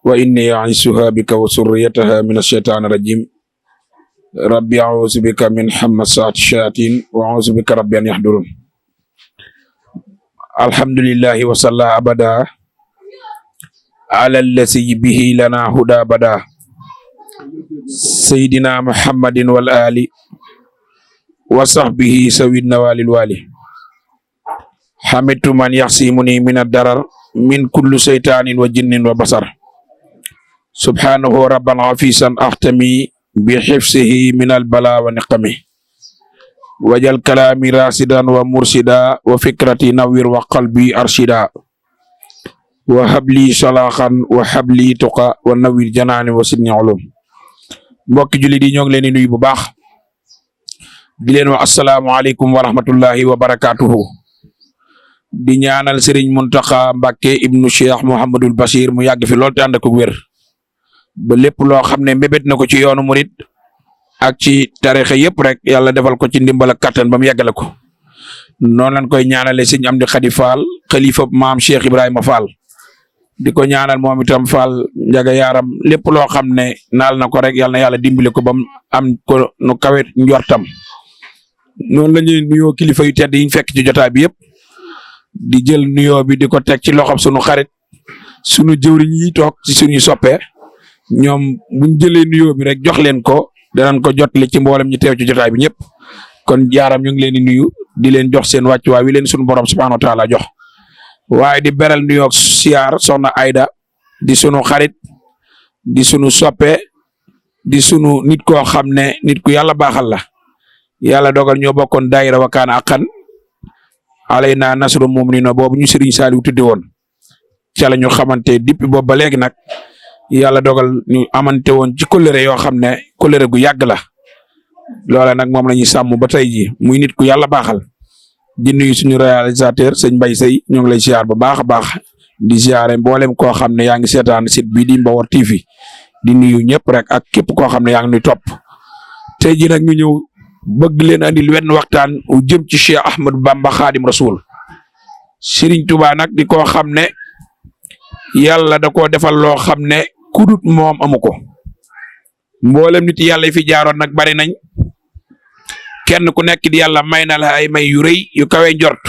وإني أعيذها بك وذريتها من الشيطان الرجيم ربي أعوذ بك من همزات الشياطين وأعوذ بك ربي أن يحضرون الحمد لله وصلى أبدا على الذي به لنا هدى بدا سيدنا محمد والآل وصحبه سوي النوال الوالي حمدت من يحسمني من الضرر من كل شيطان وجن وبصر سبحانه ربا عفيسا أختمي بحفظه من البلاء ونقمه وجل كلامي راسدا ومرشدا وفكرتي نوير وقلبي أرشدا وهب لي صلاحا وهب لي تقى ونوير جناني وسدني علوم mbokk julli di ñoo ngi leen di nuyu bu baax di leen wax asalaamaaleykum wa rahmatullahi wa barakatuhu di ñaanal Serigne Mountakha Mbacké ibnu Cheikh Mouhamadul Bachir mu yàgg fi lool te ànd ak wér ba lépp loo xam ne mbébét na ko ci yoonu murit ak ci tarixa yëpp rek yàlla defal ko ci ndimbal ak kattan ba mu yàggale ko noonu lañ koy ñaanale Serigne Amdi Khady Fall xalifa maam Cheikh Ibrahima Fall di ko ñaanal moom itam Fall njaga yaaram lépp loo xam ne naal na ko rek yàlla na yàlla dimbali ko ba mu am ko nu kawe njortam noonu la ñuy nuyoo kilifa yu tedd yi ñu fekk ci jotaay bi yëpp di jël nuyoo bi di ko teg ci loxoom sunu xarit sunu jëwriñ yi toog ci suñuy soppe ñoom buñ jëlee nuyoo bi rek jox leen ko danañ ko jotali ci mboolem ñi teew ci jotaay bi ñëpp kon jaaram ñu ngi leen di nuyu di leen jox seen wàccuwaay wi leen sunu borom subhanahu wa taala jox. waaye di beral nuyoo siyaar soxna Ayda di sunu xarit di sunu soppe di sunu nit koo xam ne nit ku yàlla baaxal la yàlla dogal ñoo bokkoon daayira Wakana Haqqan alayna nasru mu'minina boobu ñu Serigne Saliou tudde woon ca la ñu xamante depuis boobu ba léegi nag yàlla dogal ñu amante woon ci kóllëre yoo xam ne kóllëre gu yàgg la loola nag moom la ñuy sàmm ba tey ji muy nit ku yàlla baaxal. di nuyu suñu réalisateur sëñ Mbaye Seye ñoo ngi lay ziar bu baax a baax di ziare mboolem koo xam ne yaa ngi seetaan site bii di Mbawar TV di nuyu ñëpp rek ak képp koo xam ne yaa ngi nuy topp tey jii nag ñu ñëw bëgg leen andil wenn waxtaan wu jëm ci Cheikh Ahmadou Bamba Khadim Rasoul Serigne Touba nag di koo xam ne yàlla da koo defal loo xam ne kudut moom amu ko mboolem nit yàlla yi fi jaaroon nag bari nañ. kenn ku nekk di yàlla may na la ay may yu rëy yu kawe njort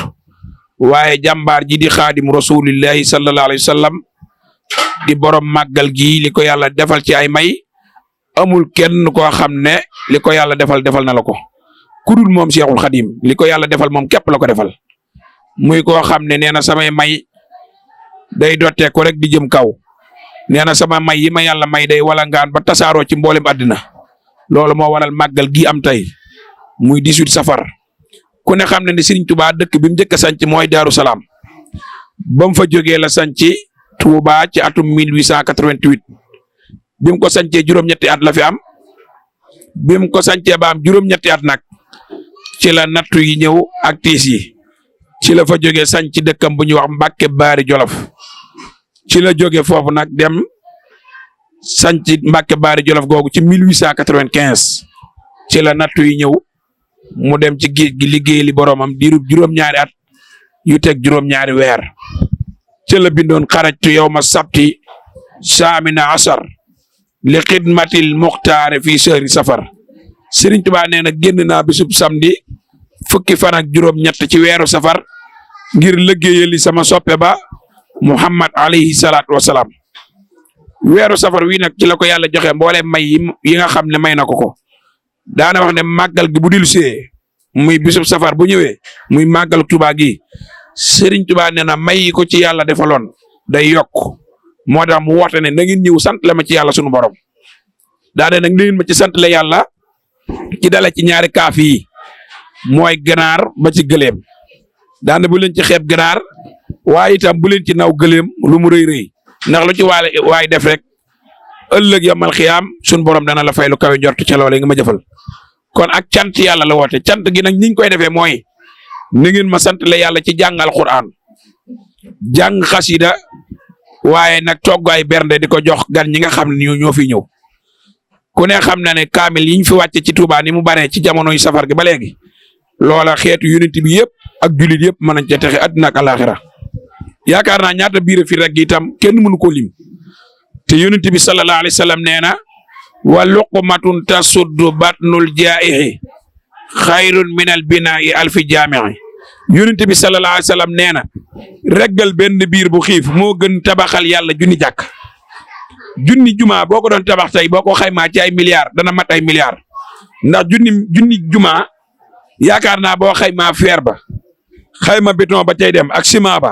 waaye jàmbaar ji di xaadim rasulillahi sallallahu alayhi wa sallam di borom màggal gi li ko yàlla defal ci ay may amul kenn koo xam ne li ko yàlla defal na la ko kudul moom Cheikhul Khadim li ko yàlla defal moom képp la ko defal muy koo xam ne nee na samay may day dottee ko rek di jëm kaw nee na sama may yi ma yàlla may day walangaan ba tasaaroo ci mboolem àddina loolu moo waral màggal gi am tey. muy 18 safar ku ne xam ne Serigne Touba dëkk bi mu njëkk a sanc mooy Daaru Salaam ba mu fa jógee la sanc Touba ci atum 1888 bi mu ko sancee juróom-ñetti at la fi am bi mu ko sancee ba am juróom-ñetti at nag ci la nattu yi ñëw ak tiis yi ci la fa jógee sanc dëkkam bu ñuy wax Mbàkke Baari Jolof ci la jógee foofu nag dem sanc Mbàkke Baari Jolof googu ci 1895 ci la nattu yi ñëw. mu dem ci géej gi liggéey li boromam diirub juróom-ñaari at yu teg juróom-ñaari weer ci la bindoon xarajtu yawma sabti saamina asar li xidmatil muxtaare fii sehri safar Serigne Touba nee na génn naa bisub samedi fukki fan ak juróom-ñett ci weeru safar ngir liggéeyali sama soppe ba Muhammad alayhi salaatu wa salaam weeru safar wi nag ci la ko yàlla joxe mboole may yi nga xam ne may na ko. daana wax ne màggal gi bu dilusee muy bisub safar bu ñëwee muy màggal Touba gi Serigne Touba nee na may ko ci yàlla defaloon day yokk moo tax mu woote ne na ngeen ñëw sant la ma ci yàlla sunu borom daane nag na ngeen ma ci sant la yàlla ci dala ci ñaari kaaf yi mooy ganaar ba ci gëléem daane bu leen ci xeeb ganaar waaye itam bu leen ci naw gëléem lu mu rëy rëy ndax lu ci waay def rek ëllëg yamal xiyaam sunu borom dana la fay lu kawe njort ca loolee nga ma jëfal kon ak cant yàlla la woote cant gi nag niñ koy defee mooy na ngeen ma sant la yàlla ci jàng alquran jàng xasida waaye nag togg ay bernde di ko jox gan ñi nga xam ne ñoo fi ñëw ku ne xam na ne kaamil yi ñu fi wàcce ci Touba ni mu baree ci jamonoy safar gi ba léegi loola xeetu unit bi yëpp ak jullit yëpp mën nañ cee texe àddina ak alaxira yaakaar naa ñaata biir fi rek itam kenn mënu ko lim te yonent bi sallallahu alayhi wa sallam nee na wa luqmatun tasuddu batnul jaa'ihi xayrun min al binaa'i alfi jaami'i yonent bi sallallahu alayhi wa sallam nee na reggal benn biir bu xiif moo gën tabaxal yàlla junni jàkk junni jumaa boo ko doon tabax tey boo ko xaymaa ci ay milliards dana mat ay milliards ndax junni jumaa yaakaar naa boo xaymaa fer ba xayma béton ba cay dem ak ciment ba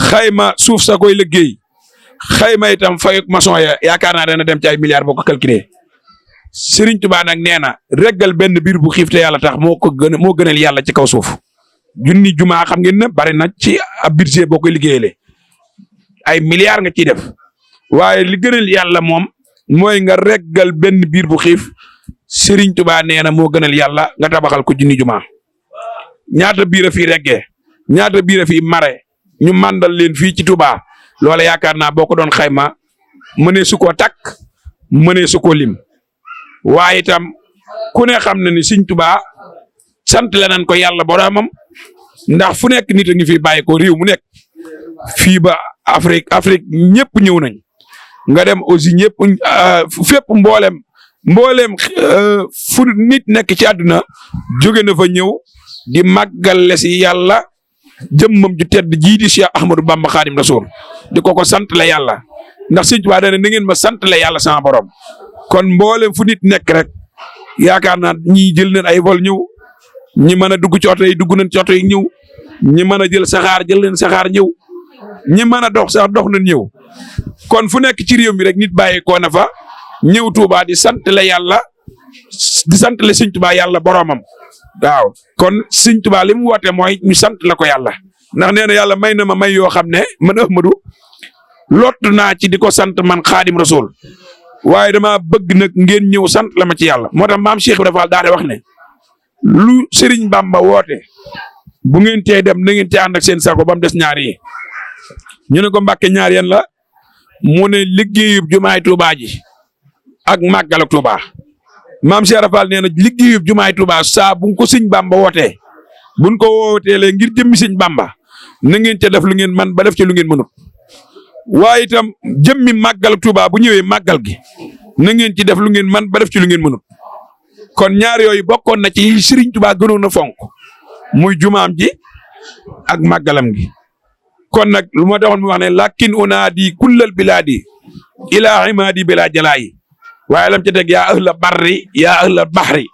xayma suuf sa koy liggéey xayma itam fayuk maçon ya yaakaar naa dana dem ci ay milliards boo ko calculé Serigne Touba nag nee na reggal benn biir bu xiif te yàlla tax moo gënal yàlla ci kaw suuf junni jumaa xam ngeen ne bari na ci ab budget boo koy liggéeyale ay milliards nga ciy def waaye li gënal yàlla moom mooy nga reggal benn biir bu xiif Serigne Touba nee na moo gënal yàlla nga tabaxal ko junni jumaa ñaata biir a fi reggee ñaata biir a fi mare ñu màndal leen fii ci Touba loola yaakaar naa boo ko doon xayma mënee su koo takk mënee su koo lim waaye itam ku ne xam na ni Serigne Touba sant la nañ ko yàlla boromam ndax fu nekk nit a ngi fi bàyyi ko réew mu nekk fii ba Afrique ñëpp ñëw nañ nga dem aussi ñëpp fépp mboolem fu nit nekk ci àdduna jóge na fa ñëw di màggale si yàlla jëmmam ju tedd jii di Cheikh Ahmadou Bamba Khadim Rasoul di ko sant la yàlla ndax Sëñ Tuubaa dana na ngeen ma sant la yàlla sama borom kon mboolem fu nit nekk rek yaakaar naa ñii jël nañ ay vol ñëw ñi mën a dugg ci oto yi dugg nañ ci oto yi ñëw ñi mën a jël saxaar jël leen saxaar ñëw ñi mën a dox sax dox nañ ñëw kon fu nekk ci réew mi rek nit bàyyi ko na fa ñëw Touba di sant la yàlla di sant la Sëñ Tuubaa yàlla boromam waaw kon Sëñ Tuubaa li mu woote mooy ñu sant la ko yàlla ndax nee na yàlla may na ma may yoo xam ne man Ahmadou lott naa ci di ko sant man Xaadim Rasul waaye dama bëgg nag ngeen ñëw sant la ma ci yàlla moo tax maam Cheikh Ibrahima Fall daal di wax ne lu Serigne Bamba woote bu ngeen tey dem na ngeen ci ànd ak seen sago ba mu des ñaar yi ñu ne ko Mbàkke ñaar yeen la mu ne liggéeyub jumaay Touba ji ak màggal ak Touba maam Cheikh Rafal nee na liggéeyub jumaay Touba saa bu ko Sëñ Bamba wootee buñ ko wooteelee ngir jëmmi Sëñ Bamba na ngeen ca def lu ngeen man ba def ci lu ngeen mënut waaye itam jëmmi màggal ak Touba bu ñëwee màggal gi na ngeen ci def lu ngeen man ba def ci lu ngeen mënut kon ñaar yooyu bokkoon na ci Serigne Touba gënoon a fonk muy jumaam ji ak màggalam gi kon nag lu ma taxoon mu wax ne lakin unaadi kullal bilaadi ila imaadi bila jalaayi waaye lam ca teg yaa ahla barri yaa ahla baxri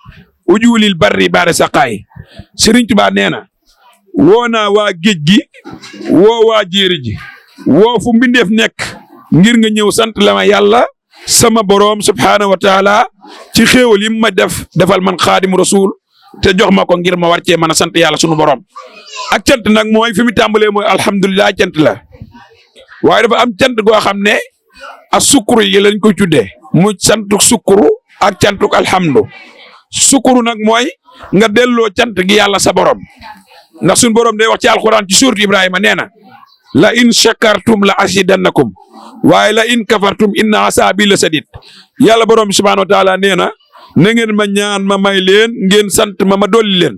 ujulil barri baare saqaay Serigne Touba nee na woo naa waa géej gi woo waa jéeri ji woo fu mbindeef nekk ngir nga ñëw sant la ma yàlla sama boroom subhaanahu wa taala ci xéewal yi ma defal man Xaadimu Rasuul te jox ma ko ngir ma war cee mën a sant yàlla sunu boroom ak cant nag mooy fi mu tàmbalee mooy alhamdulilah cant la waaye dafa am cant goo xam ne a sukkuru yi lañ koy tuddee mu santuk sukkuru ak cantuk alhamdu sukkuru nag mooy nga delloo cant gi yàlla sa borom ndax sunu borom day wax ci alxuraan ci suuratu Ibrahima nee na la in shakartum la azidannakum waaye la in kafartum inna asabi la sadid yàlla borom bi subhaanahu wa taala nee na na ngeen ma ñaan ma may leen ngeen sant ma dolli leen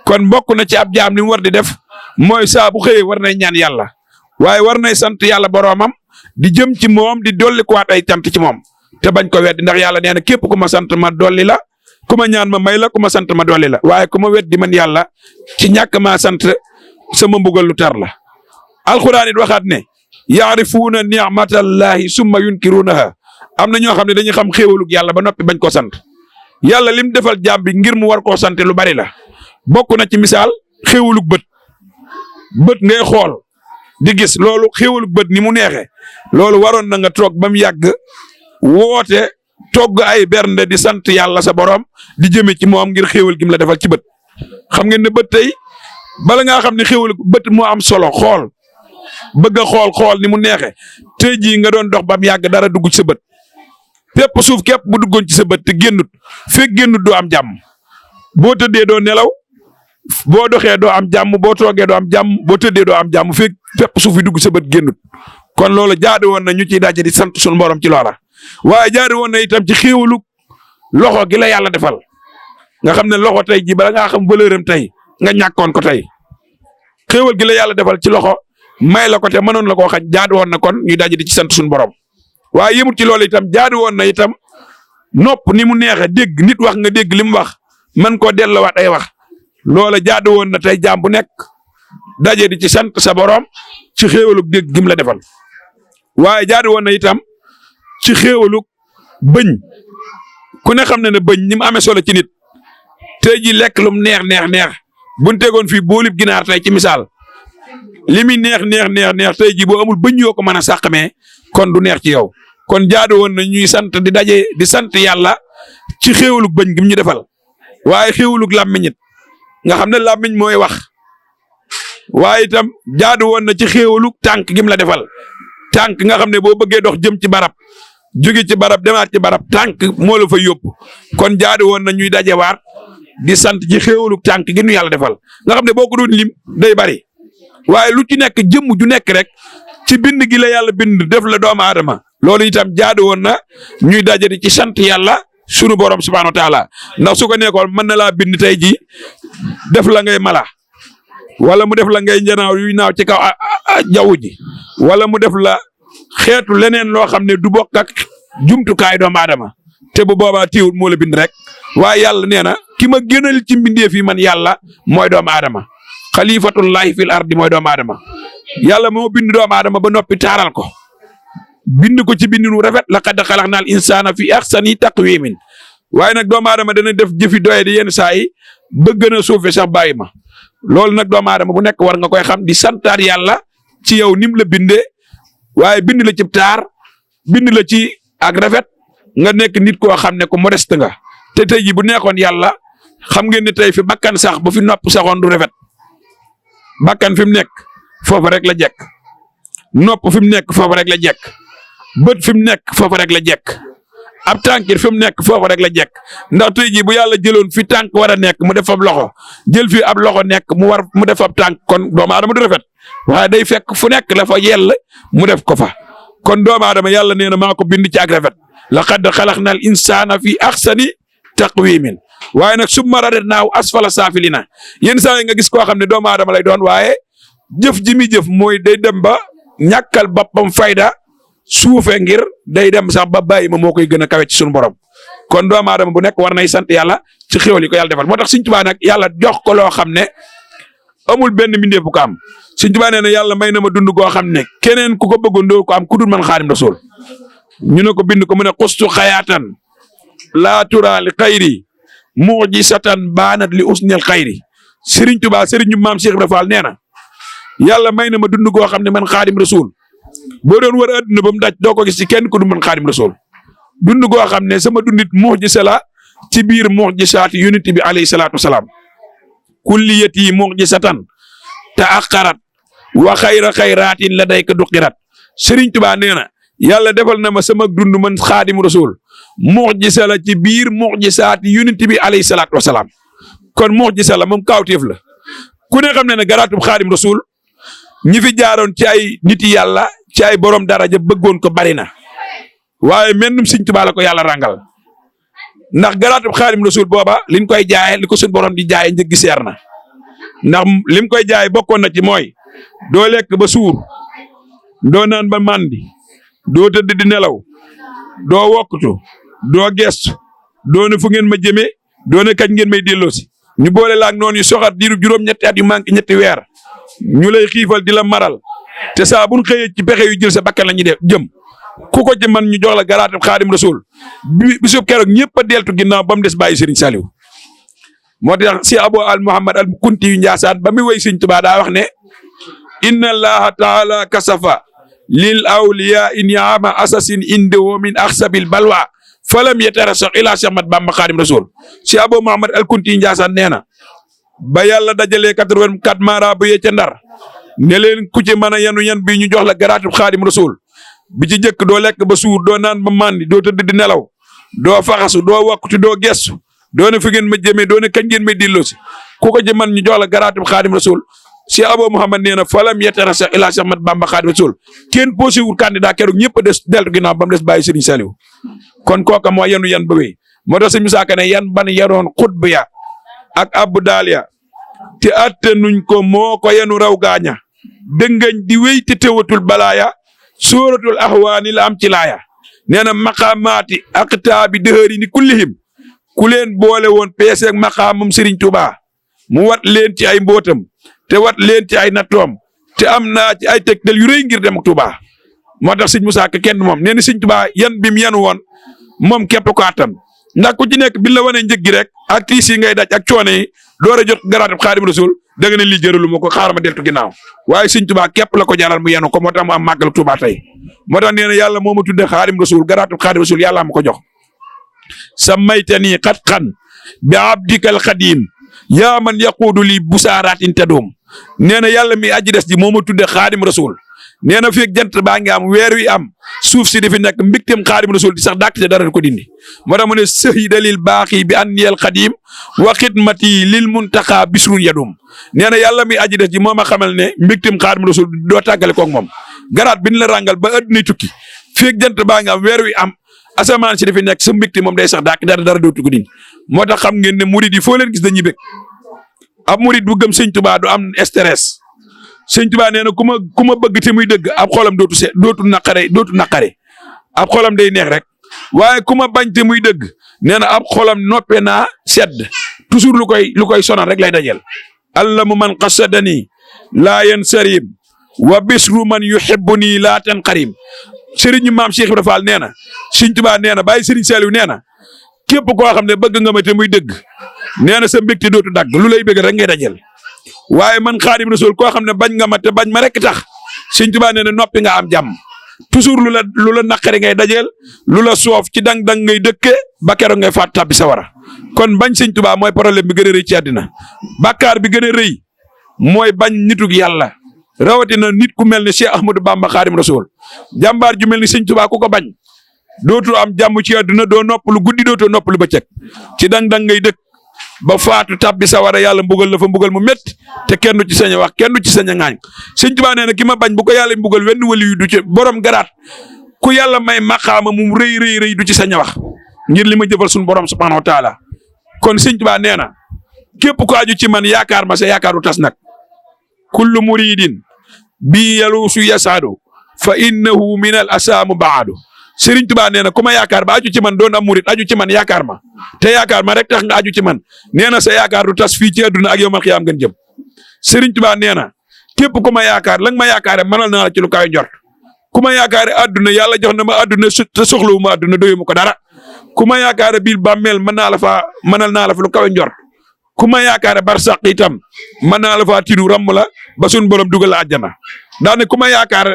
kon bokk na ci ab jaam li mu war di def mooy saa bu xëyee war nay ñaan yàlla waaye war nay sant yàlla boromam di jëm ci moom di dolli ko waat ay cant ci moom te bañ ko weddi ndax yàlla nee na képp ku ma sant ma dolli la ku ma ñaan ma may la ku ma sant ma dolli la waaye ku ma weddi man yàlla ci ñàkk maa sant sama mbugal lu tar la. alxuraan it waxaat ne yaarifuuna ni'matallahi summa yunkirunaha am na ñoo xam ne dañuy xam xéewalug yàlla ba noppi bañ ko sant yàlla lim defal jaam bi ngir mu war koo sant lu bari la bokk na ci misaal xéewalug bët ngay xool di gis loolu xéewalug bët ni mu neexee loolu waroon na nga toog ba mu yàgg woote togg ay bernde di sant yàlla sa borom di jëme ci moom ngir xéewal gi mu la defal ci bët xam ngeen ne bët tey bala ngaa xam ne xéewalug bët moo am solo xool bëgg a xool ni mu neexee tey jii nga doon dox ba mu yàgg dara dugg ci sa bët fépp suuf képp bu duggoon ci sa bët te génnut fekk génnut doo am jàmm boo tëddee doo nelaw boo doxee doo am jàmm boo toogee doo am jàmm boo tëddee doo am jàmm fekk fépp suuf yi dugg sa bët génnut kon loolu jaadu woon na ñu ciy daje di sant sunu borom ci loola waaye jaadu woon na itam ci xéewalu loxo gi la yàlla defal nga xam ne loxo tey ji bala ngaa xam valeur am tey nga ñàkkoon ko tey xéewal gi la yàlla defal ci loxo may la ko te mënoon la koo xañ jaadu woon na kon ñu daje di ci sant suñu borom waaye yëmut ci loolu itam jaadu woon na itam nopp ni mu neexe dégg nit wax nga dégg li mu wax man koo delloowaat ay wax loola jaadu woon na tey jaam bu nekk daje di ci sant sa borom ci xéewalug dégg gim la defal waaye jaadu woon na itam ci xéewalug bëñ ku ne xam ne bëñ ni mu amee solo ci nit tey ji lekk lum neex buñ tegoon fii boolib ginaar tey ci misaal li muy neex tey ji boo amul bëñ yoo ko mën a sàqamee kon du neex ci yow kon jaadu woon na ñuy sant di daje di sant yàlla ci xéewalug bëñ gim ñu defal waaye xéewalug làmmiñ it nga xam ne làmmiñ mooy wax waaye itam jaadu woon na ci xéewalug tànk gim la defal tànk nga xam ne boo bëggee dox jëm ci barab jóge ci barab demaat ci barab tànk moo la fa yóbbu kon jaadu woon na ñuy dajewaat di sant ci xéewalug tànk gi nu yàlla defal nga xam ne boo ko doon lim day bari waaye lu ci nekk jëmm ju nekk rek ci bind gi la yàlla bind def la doomu aadama loolu itam jaadu woon na ñuy daje di ci sant yàlla sunu borom subhaanahu wa taala ndax su ko nekkoon mën na laa bind tey ji def la ngay mala wala mu def la ngay njanaaw yuy naaw ci kaw jaww ji wala mu def la xeetu leneen loo xam ne du bokk ak jumtukaay doomu aadama te bu boobaa téewul moo la bind rek waaye yàlla nee na ki ma gënal ci mbindeef yi man yàlla mooy doomu aadama xalifatullahi fil ardi mooy doomu aadama yàlla moo bind doomu aadama ba noppi taaral ko bind ko ci bindinu rafet laqad xalaqnal insaana fi ahsani taqwimin waaye nag doomu aadama dana def jëfi doye di yenn saa yi bëgg na suufe sax bàyyi ma loolu nag doomu aadama bu nekk war nga koy xam di santaat yàlla ci yow nim la bindee waaye bind la ci taar bind la ci ak rafet nga nekk nit koo xam ne ko modeste nga te tey ji bu nekkoon yàlla xam ngeen ne tey fi bakkan sax bu fi nopp saxoon du rafet bakkan fi mu nekk foofu rek la jekk nopp fi mu nekk foofu rek la jekk bët fi mu nekk foofu rek la jekk ab tànkir fi mu nekk foofu rek la jekk ndax tey jii bu yàlla jëloon fi tànk war a nekk mu def ab loxo jël fi ab loxo nekk mu def ab tànk kon doomu aadama du rafet waaye day fekk fu nekk la fa yell mu def ko fa kon doomu aadama yàlla nee na maa ko bind ci ak rafet laqad xalaqnal insaana fi ahsani taqwimin waaye nag summa radadnaahu asfala saafilina yenn saa yi nga gis koo xam ne doomu aadama lay doon waaye jëf ji mi jëf mooy day dem ba ñàkkal boppam fayda suufe ngir day dem sax ba bàyyi ma moo koy gën a kawe ci sunu borom kon doomu aadama bu nekk war nay sant yàlla ci xéwal yi ko yàlla defal moo tax Sëñ Tuubaa nag yàlla jox ko loo xam ne amul benn mbindeef bu ko am Sëñ Tuubaa nee na yàlla may na ma dund goo xam ne keneen ku ko bëggoon doo ko am ku dul man Xaadim Rasuul ñu ne ko bind ko mu ne xustu xayaatan laa tura li xayri mujisatan baanat li usnil xayri Serigne Touba Serigne ñu maam Cheikh Ibra Fall nee na yàlla may na ma dund goo xam ne man Xaadim Rasuul boo doon war a adduna ba mu daj doo ko gis ci kenn ku du man Xaadim Rasuul dund goo xam ne sama dundit mujisa la ci biir mujisaati yonent bi alayhi salaatu wasalaam kulliyati mujisatan taaqarat wa xayra xayraatin la day ka duqirat Serigne Touba nee na yàlla defal na ma sama dund man Xaadim Rasuul mujisa la ci biir mujisaati yonent bi alayhi salaatu wasalaam kon mujisa la moom kaawteef la ku ne xam ne ne garaatub Xaadim Rasuul ñi fi jaaroon ci ay nit yàlla ci ay borom daraja bëggoon ko bari na waaye mennum Sëñ Tuubaa la ko yàlla rangal ndax garaatub Xaadim Rasuul booba liñ koy jaayee li ko suñ borom di jaayee njëggi seer na ndax lim koy jaay bokkoon na ci mooy doo lekk ba suur doo naan ba màndi doo tëdd di nelaw doo wokkutu doo gestu doo ne fu ngeen ma jëmee doo ne kañ ngeen may delloosi ñu boole laak noonu yu soxat diiru juróom-ñetti at yu manqué ñetti weer ñu lay xiifal di la maral te saa bu ñu xëyee ci pexe yu jël sa bakkan la ñuy def jëm ku ko ci man ñu jox la garaatam Xaadim Rasuul bisub keroog ñëpp a deltu ginnaaw ba mu des bàyyi Serigne Saliou moo tax si Abo al Muhammad al Kunti yu Njaasaan ba muy woy Sëñ Tuubaa daa wax ne inna allaha taala kasafa lil awliya in yaama asasin indewo min axsabil balwa falam yetarasax ila Cheikh Mat Bamba Xaadim Rasuul si Abo Muhammad al Kunti yu Njaasaan nee na ba yàlla dajalee 84 marabu yee ca Ndar ne leen ku ci mën a yanu yan bi ñu jox la garaatub Xaadim Rasuul bi ci jëkk doo lekk ba suur doo naan ba màndi doo tëdd di nelaw doo faxasu doo wakkuti doo gestu doo ne fi ngeen ma jëmee doo ne kañ ngeen may delloosi ku ko ci man ñu jox la garaatub Xaadim Rasuul Cheikh Abo Muhammad nee na falam yetarasax ila Cheikh Mat Bamba Xaadim Rasuul kenn posé wul candidat keroog ñëpp a des deltu ginnaaw ba mu des bàyyi Serigne Saliou kon kooka moo yanu yan ba wéy moo tax Sëñ Musaa Ka ne yan ban yaroon xutb ya ak abbu daaliya te atte nuñ ko moo ko yenu raw gaaña dëngañ di wéy te tewatul balaaya sóoratul axwaani la am ci laaya nee na maqaamaati aqtaabi dëhëri ni kullihim ku leen boole woon peeseeg maqaamam Serigne Touba mu wat leen ci ay mbootam te wat leen ci ay nattoom te am naa ci ay tegtal yu rëy ngir dem ak Touba moo tax sëñ Moussa Ka kenn moom nee na sëñ Touba yan bi mu yan woon moom képp ko attan ndax ku ci nekk bi la wane njëg gi rek ak tiis yi ngay daj ak coono yi door a jot garaatub Xaadim Rasul da nga ne lii jëralu ma ko xaaral ma deltu ginnaaw waaye sëñ Touba képp la ko jaral mu yenu ko moo tax mu am màggal Touba tey moo tax nee na yàlla moo ma tudde Xaadim Rasul garaatub Xaadim Rasul yàlla ma ko jox sammaytani xat-xan bi abdikal xadim yaa man yaquudu li busaaraatin tadoom nee na yàlla mi aji des ji moo ma tudde Xaadim Rasul nee na feeg jant baa ngi am weer wi am suuf si di fi nekk mbégteem Xaadim Rasul di sax dàkk te dara ko dindi moo tax mu ne sahida lil baaxi bi anniyal xadim wa xidmati lil muntaqa bisrun yadum nee na yàlla mi aji des ji moo ma xamal ne mbégteem Xaadim Rasul doo tàggale koog moom garaat bi ñu la ràngal ba adduna tukki feeg jant baa ngi am weer wi am asamaan si di fi nekk sa mbégte moom day sax dàkk dara dootu ko dindi moo tax xam ngeen ne murid yi foo leen gis dañuy bég ab murid bu gëm sëñ Touba du am stress sëñ Touba nee na ku ma bëgg te muy dëgg ab xolam dootu naqare ab xolam day neex rek waaye ku ma bañ te muy dëgg nee na ab xolam noppee naa sedd toujours lu koy sonal rek lay dajel allamu man qasadani laa yansarib wa bisru man yuhibbuni laa tanqarim sëriñu maam Cheikh Ibrahima Fall nee na sëñ Touba nee na bàyyi sëriñ Saliou nee na képp koo xam ne bëgg nga ma te muy dëgg nee na sa mbégte dootu dagg lu lay bëgg rek ngay dajel waaye man Xaadim Rasul koo xam ne bañ nga ma te bañ ma rek tax sëñ Touba nee na noppi nga am jàmm toujours lu la naqari ngay dajeel lu la soof ci dang-dang ngay dëkke ba keroog ngay faat tàbbi sawara kon bañ sëñ Touba mooy problème bi gën a rëy ci àddina bàkkaar bi gën a rëy mooy bañ nitug yàlla rawatina nit ku mel ne Cheikh Ahmadou Bamba Xaadim Rasul jàmbaar ju mel ni sëñ Touba ku ko bañ dootu am jàmm ci àdduna doo noppalu guddi dootoo noppalu bëccëg ci dang-dang ngay dëkk ba faatu tabbi sawara yàlla mbugal la fa mbugal mu métti te kenn du ci sañ a wax kenn du ci sañ a ŋaañ sëñ Touba nee na ki ma bañ bu ko yàlla mbugal wenn wali yu du ci borom garaat ku yàlla may maqaama mu rëy du ci sañ a wax ngir li ma jëfal suñu borom subhanahu wa taala kon sëñ Touba nee na képp ko aju ci man yaakaar ma sa yaakaaru tas nag kullu muridin bi yaluusu yasaadu fa innahu min al asaamu baadu Sëriñ Touba nee na ku ma yaakaar ba aju ci man doon am murit aju ci man yaakaar ma te yaakaar ma rek tax nga aju ci man nee na sa yaakaar du tas fii ci àdduna ak yawmal xiyaam gën jëm Sëriñ Touba nee na képp ku ma yaakaar la nga ma yaakaare mënal naa la ci lu kaay njort ku ma yaakaare àdduna yàlla jox na ma àdduna te soxlawu ma àdduna doyu ma ko dara ku ma yaakaare biir bàmmeel mënal naa la fa lu kawe njort ku ma yaakaare barsàq itam mën naa la faa tidu ràmm la ba suñu borom dugal la àjjana daane ku ma yaakaar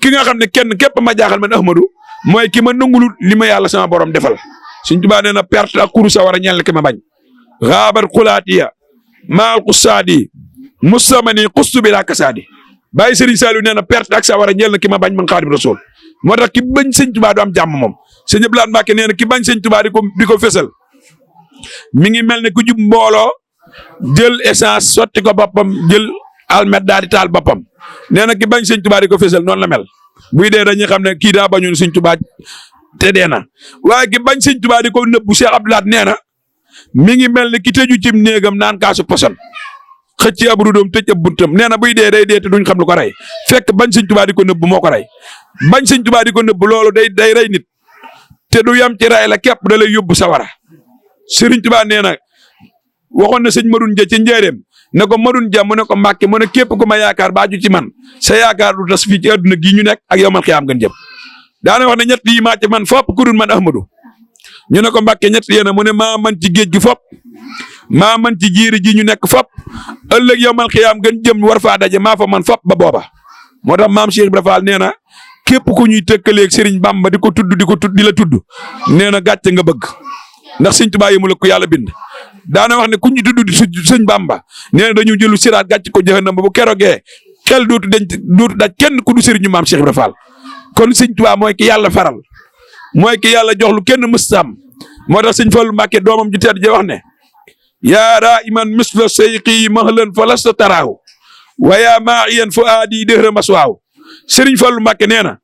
ki nga xam ne kenn képp ma jaaxal man Ahmadou mooy ki ma nangulul li ma yàlla sama borom defal Sëñ Tuubaa nee na perte ak kuru sawara ñeel ki ma bañ xaabar xulaatiya maal xusaadi mustamani xustu bi laa kasaadi bàyyi Sëriñ Saliou nee na perte ak sawara ñeel na ki ma bañ man Xaadimu Rasuul moo tax ki bañ Sëñ Tuubaa du am jàmm moom Sëñ Abdou Lahad Mbacké nee na ki bañ Sëñ Tuubaa di ko fésal mi ngi mel ne ku jub mbooloo jël essence sotti ko boppam jël almet daal di taal boppam nee na ki bañ Sëñ Tuubaa di ko fésal noonu la mel buy dee dañuy xam ne kii daa bañoon Sëñ Tuubaa te dee na waaye ki bañ Sëñ Tuubaa di ko nëbbu Cheikh Abdou Lahad nee na mi ngi mel ne ki tëju cim néegam naan kaasu poson xëcc ab rudoom tëj ab buntam nee na buy dee day dee te duñ xam lu ko rey fekk bañ Sëñ Tuubaa di ko nëbbu moo ko rey bañ Sëñ Tuubaa di ko nëbbu loolu day rey nit te du yam ci rey la képp da lay yóbbu sawara Sëriñ Tuubaa nee na waxoon na sëñ Madoune Dia ci njëreem ne ko Madoune Dia mu ne ko Mbàkke mu ne képp ku ma yaakaar ba aju ci man sa yaakaar du tas fii ci àdduna gii ñu nekk ak yawmal xiyaam gën jëm daana wax ne ñett yi maa ci man fopp ku dul man Ahmadou ñu ne ko Mbàkke ñett yéen a mu ne maa man ci géej gi fopp maa man ci jiiri ji ñu nekk fopp ëllëg yawmal xiyaam gën jëm war faa daje maa fa man fopp ba booba moo tax maam Cheikh Ibrahima Fall nee na képp ku ñuy tëkkaleeg Serigne Bamba di ko tudd di la tudd nee na gàcce nga bëgg ndax Sëñ Tuubaa yi mu la ko yàlla bind daana wax ne ku ñu tudd di Sëñ Bamba nee na dañu jëlu siraat gàcc ko jahannam bu kerogee xel dootu daj kenn ku du Serigne maam Cheikh Ibrahima Fall kon Sëñ Tuubaa mooy ki yàlla faral mooy ki yàlla jox lu kenn mëstam moo tax Sëñ Fallu Mbàkke doomam ju tedd ja wax ne yaa raa iman misla sayqi mahlan fa lasta taraahu wa yaa maa iyan fu aadi dëhra maswaaw Sëriñ Fallu Mbàkke nee na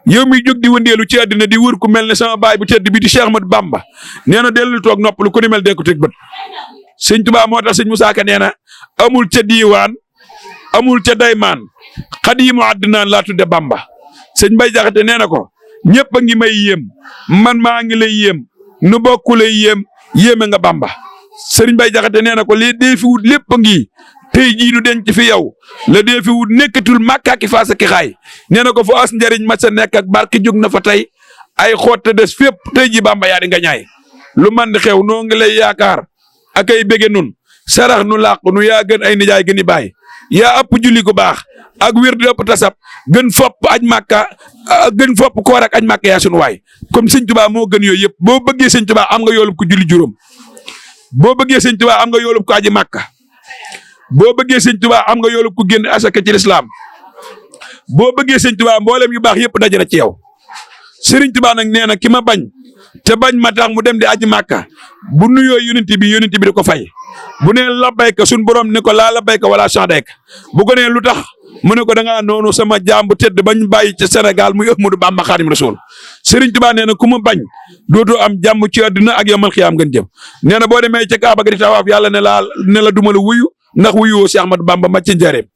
yow miy jóg di wëndeelu ci àddina di wër ku mel ne sama baay bu tedd bi di Cheikh Ahmadou Bamba nee na dellu toog noppalu ku ni mel dee ko teg bët Sëñ Tuubaa moo tax Sëñ Musaa Ka nee na amul ca diiwaan amul ca daymaan xadiimu àddinaan laa tudde Bamba Sëñ Mbay Jaxate nee na ko ñëpp a ngi may yéem man maa ngi lay yéem nu bokku lay yéeme nga Bamba Serigne Baye Jaxate nee na ko li dee fi wut lépp a ngi tey jii nu denc fi yow la dee fi wut nekkatul Makka ki Fass ki xaay nee na ko fu as njariñ ma sa nekk ak barke jóg na fa tey ay xotte des fépp tey ji Bamba yaa di nga ñaay lu man di xew noo ngi lay yaakaar ak ay bége nun sarax nu làq nu yaa gën ay nijaay gën i baay yaa ëpp julli ko baax ak wér di ëpp tasab gën fopp aj Makka gën fopp koor ak aj Makka yaa sunu waay comme Sëñ Tuubaa moo gën yooyu yëpp boo bëggee Sëñ Tuubaa am nga yoolub ko julli juróom boo bëggee Sëñ Tuubaa am nga yoolub ko aji Makka boo bëggee Sëñ Tuubaa am nga yoolub ko génn asaka ci lislaam boo bëggee Sëñ Tuubaa mboolem yu baax yëpp dajana ci yow Sëriñ Tuubaa nag nee na ki ma bañ te bañ ma tax mu dem di aji Makka bu nuyoo yonent bi di ko fay bu nee labbayka sun borom ne ko laa labbayka wala sa'dayka bu ko nee lu tax mu ne ko da ngaa noonu sama jaam bu tedd bañ bàyyi ci Sénégal muy Ahmadu Bamba Xaadimu Rasuul Sëriñ Tuubaa nee na ku ma bañ dootoo am jàmm ci àddina ak yomal xiyaam ngeen jëm nee na boo demee ca Kaaba ga di tawaaf yàlla ne la duma la wuyu ndax wuyuwoo si Ahmadu Bamba ma ca Njaaréem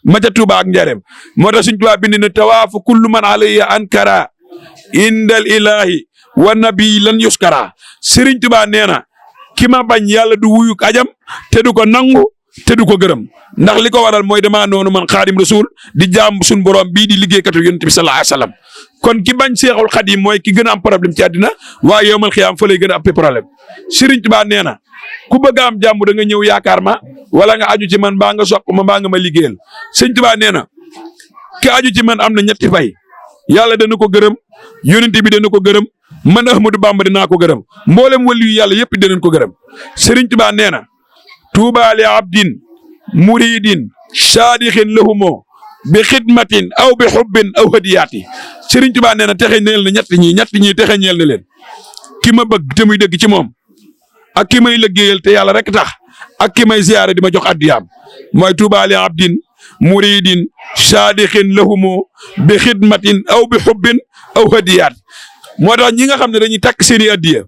ma ca Tuubaa ak Njaaréem moo tax Sëriñ Tuubaa bind ne tawaafu kullu man alayya ankara indal ilahi wa nabi lan yuskara Sëriñ Tuubaa nee na ki ma bañ yàlla du wuyu ajam te du ko nangu te du ko gërëm ndax li ko waral mooy damaa noonu man Xaadim Rasuul di jaam suñu borom bii di liggéeykatu yonent bi sallallahu alayhi wasallam kon ki bañ Seexul Xaadim mooy ki gën a am problème ci àddina waaye yowmal xiyaam fa lay gën a am problème Sëriñ Tuubaa nee na ku bëgg a am jàmm da nga ñëw yaakaar ma wala nga aju ci man mbaa nga sopp ma mbaa nga ma liggéeyal Sëriñ Tuubaa nee na ki aju ci man am na ñetti fay yàlla dana ko gërëm yonent bi dana ko gërëm man Ahmadu Bamba dinaa ko gërëm mboolem waliyu yàlla yëpp dinañ ko gërëm Sëriñ Tuubaa nee na tuuba li abdin muridin saadixin lahumo bi xidmatin aw bi xubbin aw hadiyaati Sëriñ Tuubaa nee na texe ñeel na ñett ñi texe ñeel na leen ki ma bëgg te muy dëgg ci moom ak ki may liggéeyal te yàlla rek tax ak ki may ziyaare di ma jox addiyaam mooy tuuba li abdin muridin saadixin lahumo bi xidmatin aw bi xubbin aw hadiyaat moo tax ñi nga xam ne dañuy takk seen i addiya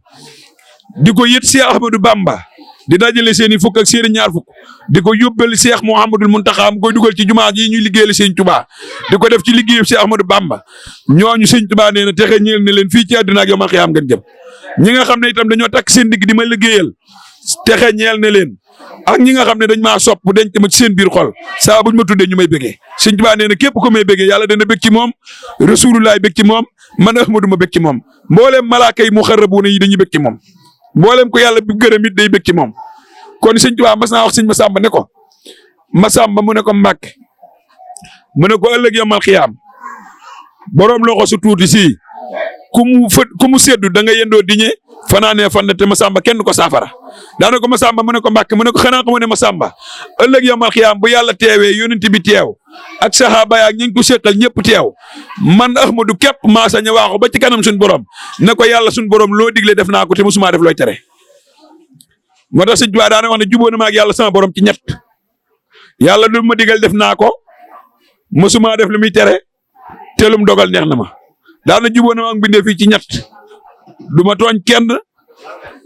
di ko yët Cheikh Ahmadou Bamba di dajale seen i fukk ak seen i ñaar fukk di ko yóbbal Cheikh Mouhamadul Muntaxa mu koy dugal ci jumaa ji ñuy liggéeyal Sëñ Tuubaa di ko def ci liggéeyu Cheikh Ahmadou Bamba ñooñu Sëñ Tuubaa nee na texe ñeel na leen fii ci àddina ak yawmal xiyaam ngeen jëm ñi nga xam ne itam dañoo takk seen digg di ma liggéeyal texe ñeel na leen ak ñi nga xam ne dañ maa sopp denc ma ci seen biir xol saa buñ ma tuddee ñu may bëggee Sëñ Tuubaa nee na képp ko may bëggee yàlla dana bëgg ci moom Rasulullaay bëgg ci moom man Ahmadu ma bëgg ci moom mboolem malaaka yi muxarrabuuna yi dañuy bëgg ci moom mboolem ko yàlla bi gërëm it day bëgg ci moom kon Sëñ Tuubaa mas naa wax Sëñ Masamba ne ko Masamba mu ne ko Mbàkke mu ne ko ëllëg yomal xiyaam borom loxo su tuuti si ku mu seddu da nga yendoo diñe fanaanee fan te Masamba kenn ko saafara daana ko Masamba mu ne ko Mbàkke mu ne ko xanaa ko mu ne Masamba ëllëg yomal xiyaam bu yàlla teewee yonent bi teew ak saxaaba ya ak ñi ngi ko seqal ñëpp teew man Ahmadu képp maa sañ a waaxu ba ci kanam suñu borom ne ko yàlla suñu borom loo digle def naa ko te musuma def looy tere moo tax Sëñ Tuubaa daana wax ne jubóo na ma ak yàlla sama borom ci ñett yàlla lu ma digal def naa ko musuma def lu muy tere te lu mu dogal neex na ma daana jubóo na ma ak bindee fii ci ñett du ma tooñ kenn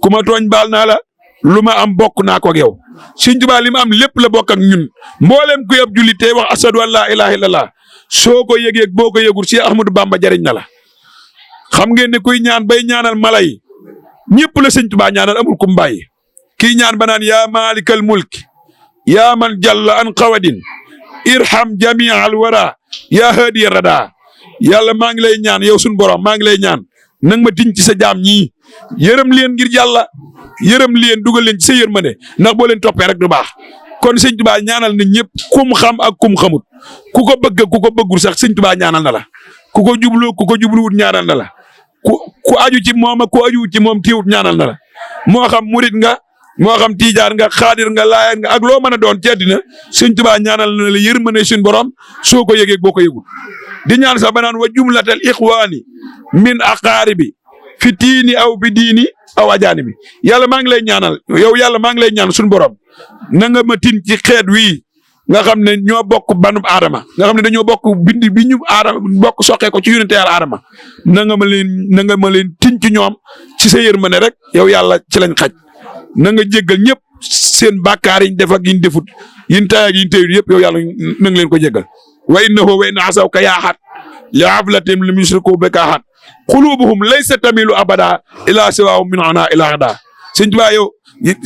ku ma tooñ baal naa la lu ma am bokk naa ko ak yow Sëñ Tuubaa li ma am lépp la bokk ak ñun mboolem ku yab jullit tey wax ashadu an laa ilaaha illallah soo ko yëgee boo ko yëgul si Ahmadu Bamba jariñ na la xam ngeen ne kuy ñaan bay ñaanal mala yi ñëpp la Sëñ Tuubaa ñaanal amul kum bàyyi kii ñaan ba naan yaa maalikal mulki yaa man jalla an qawadin irham jamia al wara yaa haadiya rada yàlla maa ngi lay ñaan yow suñu borom maa ngi lay ñaan nang ma tiñ ci sa jaam ñii yërëm leen ngir yàlla yërëm leen dugal leen ci sa yërmande ndax boo leen toppee rek du baax kon Sëñ Tuubaa ñaanal na ñëpp kum xam ak kum xamut ku ko bëgg ku ko bëggul sax Sëñ Tuubaa ñaanal na la ku ko jublu ku ko jubluwut ñaanal na la ku aju ci moom ak ku aju ci moom téewut ñaanal na la moo xam murit nga moo xam tiijaan nga xaadir nga laayaan nga ak loo mën a doon ci àddina Sëñ Tuubaa ñaanal na la yërmande suñu borom soo ko yëgee boo ko yëgul di ñaan sax ba naan wa jumlatal ixwaani min aqaaribi fi tiini aw bi diini aw ajaani bi yàlla maa ngi lay ñaanal yow yàlla maa ngi lay ñaan suñu borom na nga ma tin ci xeet wii nga xam ne ñoo bokk banub aadama nga xam ne dañoo bokk bind bi ñu aadama bokk soqee ko ci yonente yàlla aadama na nga ma leen tin ci ñoom ci sa yërmande rek yow yàlla ci lañ xaj na nga jéggal ñëpp seen bàkkaar yiñ def ak yiñ defut yiñ tay ak yiñ teyut yëpp yow yàlla na nga leen ko jéggal wa innahu wa inna asawka yaaxat li ablatim lam yusriku bika ahad qulubuhum laysa tamilu abada ila siwaahum min ana ila ada sëñ Tuubaa yow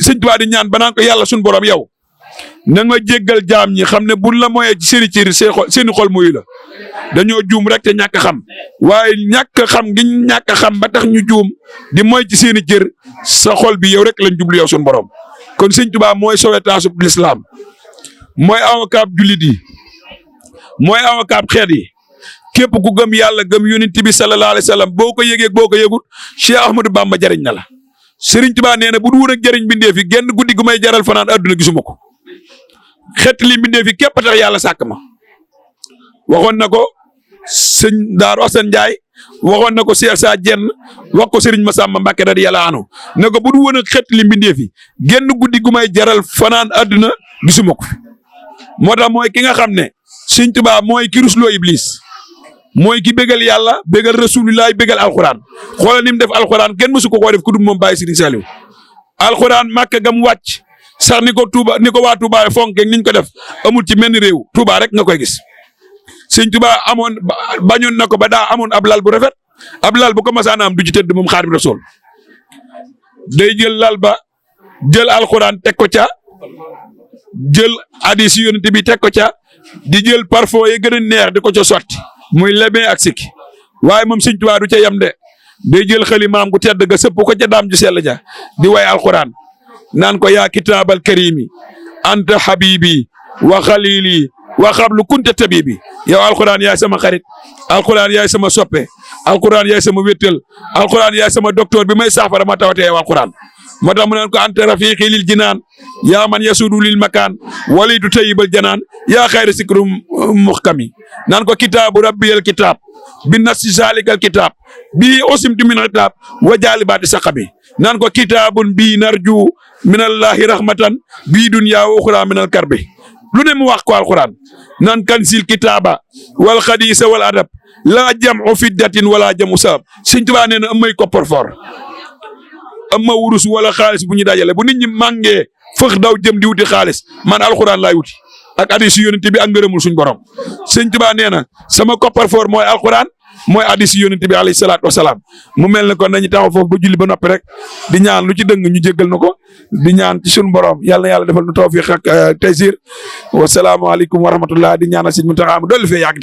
sëñ Tuubaa di ñaan ba naan ko yàlla suñu borom yow na nga jéggal jaam ñi xam ne buñ la moyee ci seeni cër seeni xol muyu la dañoo juum rek te ñàkk xam waaye ñàkk xam gi ñàkk xam ba tax ñu juum di moy ci seeni cër sa xol bi yow rek lañ jublu yow suñu borom kon sëñ Tuubaa mooy sauvetage bu l'islam mooy avocat jullit yi mooy avocat xeet yi képp ku gëm yàlla gëm yonent bi sallallahu alayhi wa sallam boo ko yëgee boo ko yëgut Cheikh Ahmadou Bamba jariñ na la Serigne Touba nee na bu duwoon ak jariñ bindeef yi genn guddi gu may jaral fanaan adduna gisuma ko xeet li bindeef yi képp tax yàlla sàkk ma waxoon na ko sëñ Daaru Asan Njaay waxoon na ko Cheikh Sa Jenn wax ko Serigne Massamba Mbacké radiyallahu anhu ne ko bu duwoon ak xeet li bindeef yi genn guddi gu may jaral fanaan adduna gisuma ko moo tax mooy ki nga xam ne Serigne Touba mooy ki rusloo Iblis mooy ki bégal yàlla bégal rasulullah bégal alxuraan xoolal ni mu def alxuraan kenn mësu ko koo def ku dul moom Baye Serigne Saliou alxuraan màkk gam wàcc sax ni ko Touba ni ko waa Touba fonke niñ ko def amul ci menn réew Touba rek nga koy gis Serigne Touba amoon bañoon na ko ba daa amoon ab lal bu rafet ab lal bu ko masaana am du ci tëdd moom Xaadimu Rasuul day jël lal ba jël alxuraan teg ko ca jël hadiis Yonent bi teg ko ca di jël parfum yi gën a neex di ko ca sotti muy lebe ak sikki waaye moom Sëñ Tuubaa du ca yam de day jël xalimaam gu tedd ga sëpp ko ca daam ju sell ja di way alquran naan ko yaa kitaabal karimi anta habibi wa xalili wa xablu kunta tabibi yow alquran yaay sama xarit alquran yaay sama soppe alquran yaay sama wéttal alquran yaay sama docteur bi may saafara ma tawatee yow alquran moo tax mu naan ko anta rafiqi lil jinaan yaa man yasudu lil makaan walidu tayyibal janaan yaa xayra sikrum muhkami naan ko kitaabu rabbiyal kitaab bi nasi zalikal kitaab bii osimtu min kitaab wa jaalibaati saqabi naan ko kitaabun bii narju minallahi rahmatan bii dunya wa uxra minal karbi lu ne mu wax ko alquran naan kansil kitaaba wal xadiisa wal adab laa jam'u fiddatin wala jam'u sabab Sëñ Tuubaa nee na amay coffre-fort amma wurus wala xaalis bu ñu dajale bu nit ñi màngee fëx daw jëm di wuti xaalis man alxuraan laay wuti ak hadiis Yonent bi ak ngërëmul suñ borom Sëñ Tuubaa nee na sama coffre-fort mooy alxuraan mooy hadiis Yonent bi alayhi salaatu wasalaam mu mel ne kon nañu taxaw foofu ba julli ba noppi rek di ñaan lu ci dëng ñu jéggal na ko di ñaan ci suñu borom yàlla na yàlla defal nu tawfiq ak taysir wa salaamu aleykum wa rahmatullah di ñaanal Sëñ Muntaxa mu dolli fee yàgg